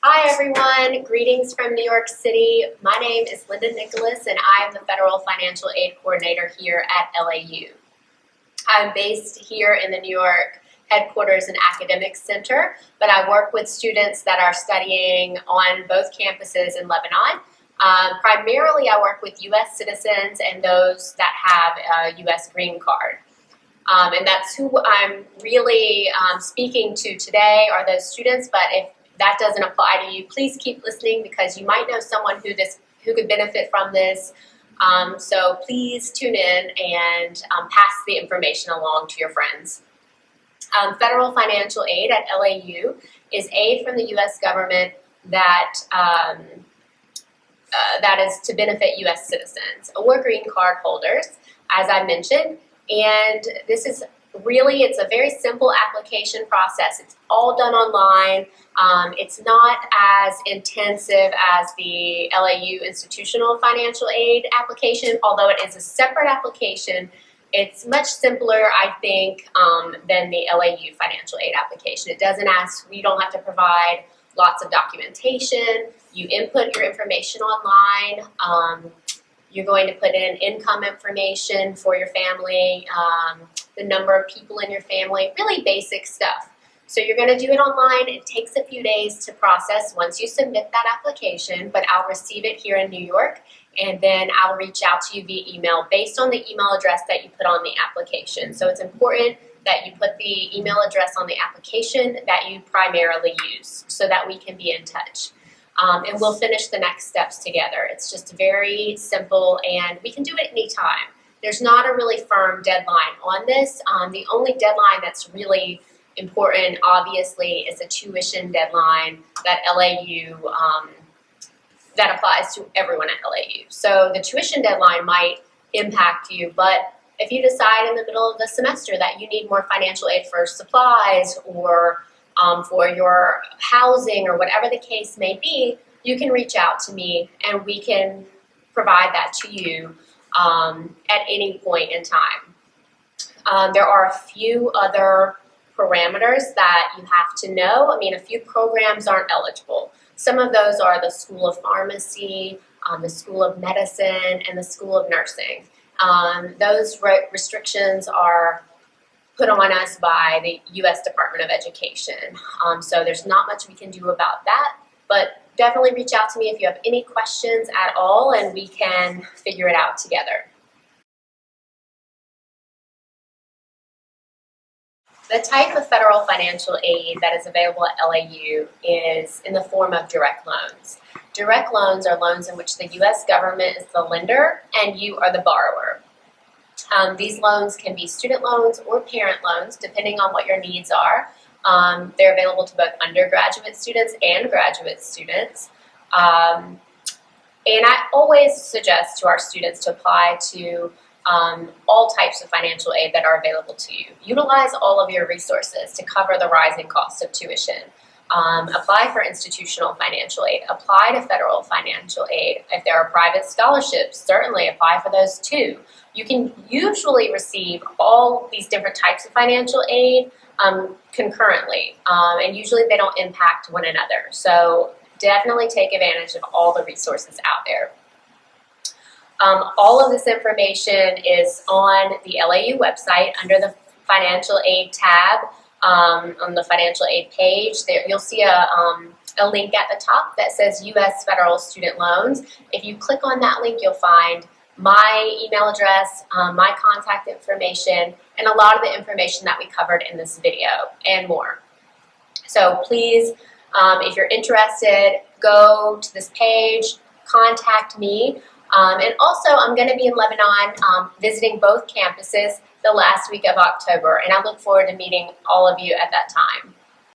Hi everyone, greetings from New York City. My name is Linda Nicholas and I am the Federal Financial Aid Coordinator here at LAU. I'm based here in the New York headquarters and academic center, but I work with students that are studying on both campuses in Lebanon. Primarily I work with U.S. citizens and those that have a U.S. green card. And that's who I'm really speaking to today are those students, but if that doesn't apply to you, please keep listening because you might know someone who could benefit from this. So please tune in and pass the information along to your friends. Federal financial aid at LAU is aid from the U.S. government that is to benefit U.S. citizens or green card holders, as I mentioned. And this is it's a very simple application process. It's all done online. It's not as intensive as the LAU institutional financial aid application, although it is a separate application. It's much simpler, I think, than the LAU financial aid application. It doesn't ask, you don't have to provide lots of documentation. You input your information online. You're going to put in income information for your family, the number of people in your family, really basic stuff. So you're going to do it online. It takes a few days to process once you submit that application, but I'll receive it here in New York, and then I'll reach out to you via email based on the email address that you put on the application. So it's important that you put the email address on the application that you primarily use so that we can be in touch. And we'll finish the next steps together. It's just very simple and we can do it anytime. There's not a really firm deadline on this. The only deadline that's really important, obviously, is a tuition deadline that LAU, that applies to everyone at LAU. So the tuition deadline might impact you, but if you decide in the middle of the semester that you need more financial aid for supplies or for your housing or whatever the case may be, you can reach out to me and we can provide that to you at any point in time. There are a few other parameters that you have to know. I mean, a few programs aren't eligible. Some of those are the School of Pharmacy, the School of Medicine, and the School of Nursing. Those restrictions are put on us by the U.S. Department of Education. So there's not much we can do about that, but definitely reach out to me if you have any questions at all and we can figure it out together. The type of federal financial aid that is available at LAU is in the form of direct loans. Direct loans are loans in which the U.S. government is the lender and you are the borrower. These loans can be student loans or parent loans, depending on what your needs are. They're available to both undergraduate students and graduate students. And I always suggest to our students to apply to all types of financial aid that are available to you. Utilize all of your resources to cover the rising cost of tuition. Apply for institutional financial aid. Apply to federal financial aid. If there are private scholarships, certainly apply for those too. You can usually receive all these different types of financial aid concurrently, and usually they don't impact one another. So definitely take advantage of all the resources out there. All of this information is on the LAU website under the financial aid tab. On the financial aid page, there you'll see a link at the top that says U.S. Federal Student Loans. If you click on that link, you'll find my email address, my contact information, and a lot of the information that we covered in this video and more. So please, if you're interested, go to this page, contact me. And also, I'm going to be in Lebanon visiting both campuses the last week of October, and I look forward to meeting all of you at that time.